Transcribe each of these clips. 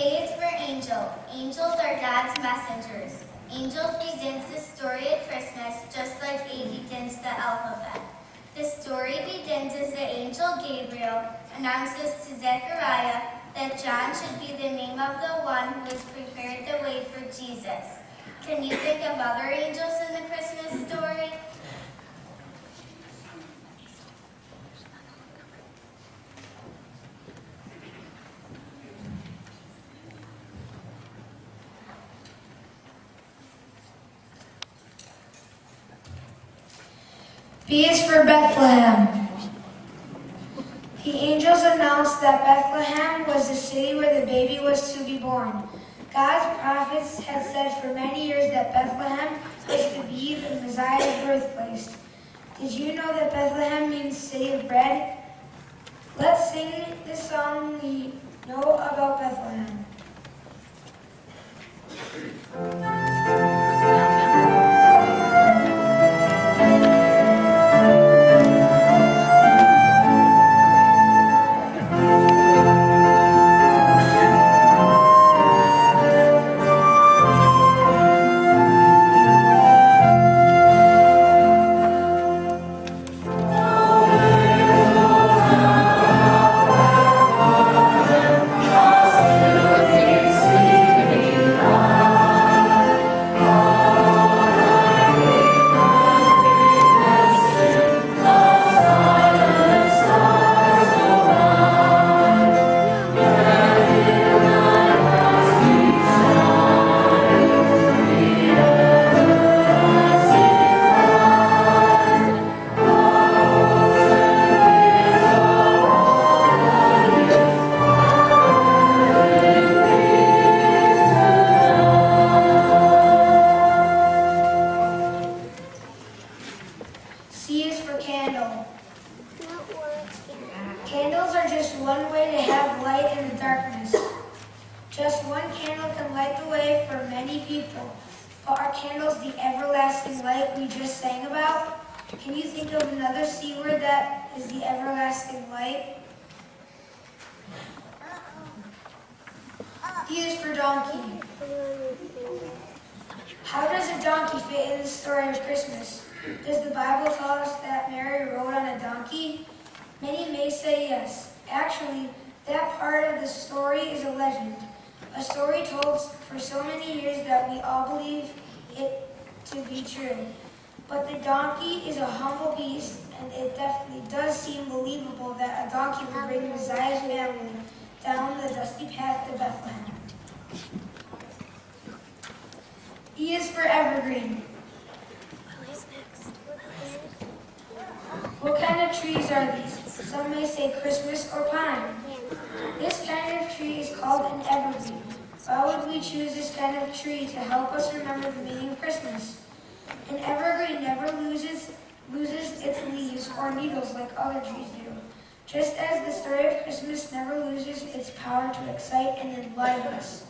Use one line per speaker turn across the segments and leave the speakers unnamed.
A is for angel. Angels are God's messengers. Angels begins the story of Christmas just like A begins the alphabet. The story begins as the angel Gabriel announces to Zechariah that John should be the name of the one who has prepared the way for Jesus. Can you think of other angels in the Christmas story?
B is for Bethlehem. The angels announced that Bethlehem was the city where the baby was to be born. God's prophets had said for many years that Bethlehem was to be the Messiah's birthplace. Did you know that Bethlehem means city of bread? Let's sing this song we know about Bethlehem. C is for candle. Candles are just one way to have light in the darkness. Just one candle can light the way for many people. But are candles the everlasting light we just sang about? Can you think of another C word that is the everlasting light? D is for donkey. How does a donkey fit in the story of Christmas? Does the Bible tell us that Mary rode on a donkey? Many may say yes. Actually, that part of the story is a legend. A story told for so many years that we all believe it to be true. But the donkey is a humble beast, and it definitely does seem believable that a donkey would bring Messiah's family down the dusty path to Bethlehem. E is for evergreen. What kind of trees are these? Some may say Christmas or pine. This kind of tree is called an evergreen. Why would we choose this kind of tree to help us remember the meaning of Christmas? An evergreen never loses its leaves or needles like other trees do. Just as the story of Christmas never loses its power to excite and enliven us.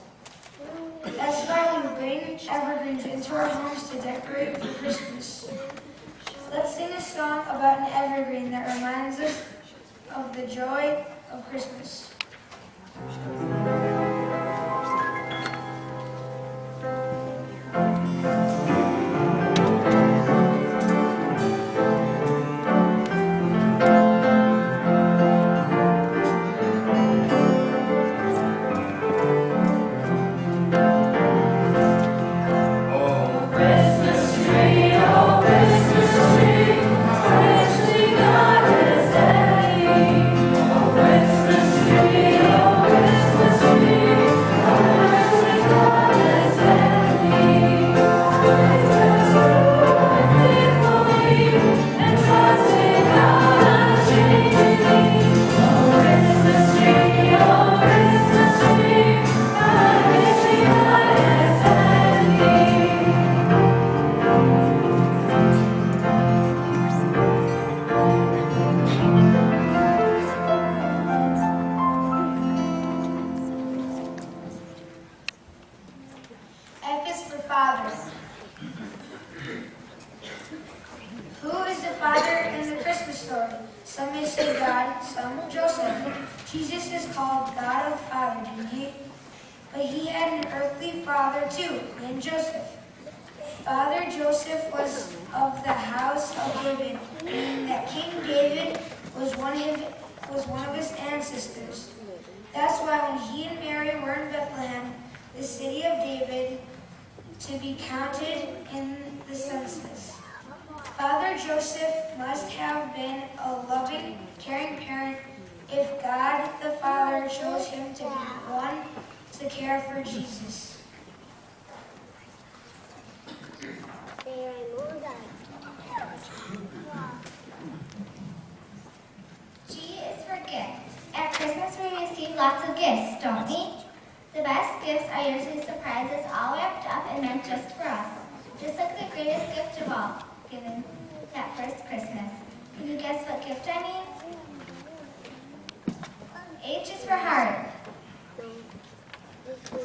That's why we bring evergreens into our homes to decorate for Christmas. about an evergreen that reminds us of the joy of Christmas. F is for fathers. Who is the father in the Christmas story? Some may say God, some Joseph. Jesus is called God of Father, didn't he? But he had an earthly father too, named Joseph. Father Joseph was of the house of David, meaning that King David was one of his ancestors. That's why when he and Mary were in Bethlehem, the city of David, to be counted in the census. Father Joseph must have been a loving, caring parent if God the Father chose him to be one to care for Jesus.
G is for gift. At Christmas we receive lots of gifts, don't we? The best gifts are usually surprises all wrapped up and meant just for us. Just like the greatest gift of all, given that first Christmas. Can you guess what gift I mean? H is for heart.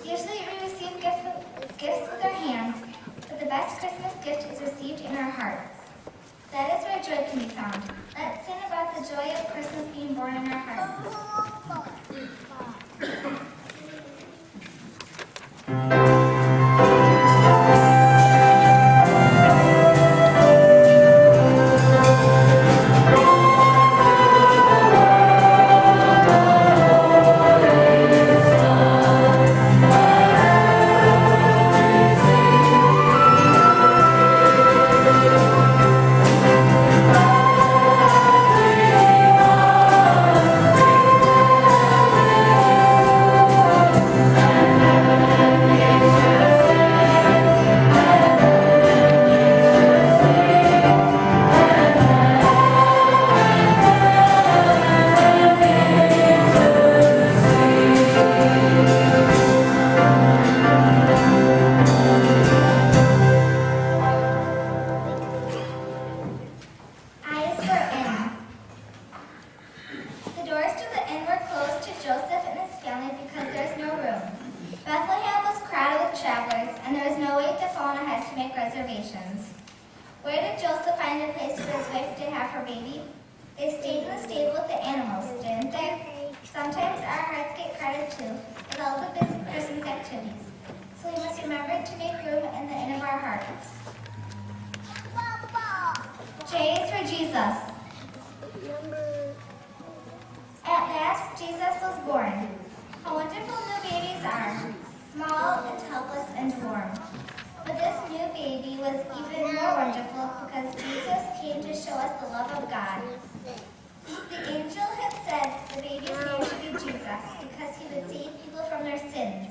Usually we receive gifts with our hands, but the best Christmas gift is received in our hearts. That is where joy can be found. Let's sing about the joy of Christmas being born in our hearts. Where did Joseph find a place for his wife to have her baby? They stayed in the stable with the animals, didn't they? Sometimes our hearts get crowded too, with all the busy Christmas activities. So we must remember to make room in the inn of our hearts. J is for Jesus. At last, Jesus was born. How wonderful new babies are, small and helpless and warm. But this new baby was even more wonderful because Jesus came to show us the love of God. The angel had said the baby's name should be Jesus because he would save people from their sins.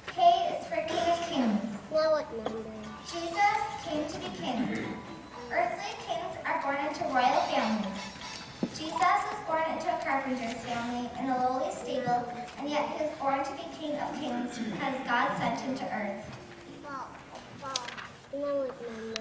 K is for King of Kings.
Now what number?
Jesus came to be king. Earthly kings are born into royal families. Jesus was born into a carpenter's family in a lowly stable, and yet he was born to be King of Kings because God sent him to earth.
Now what number?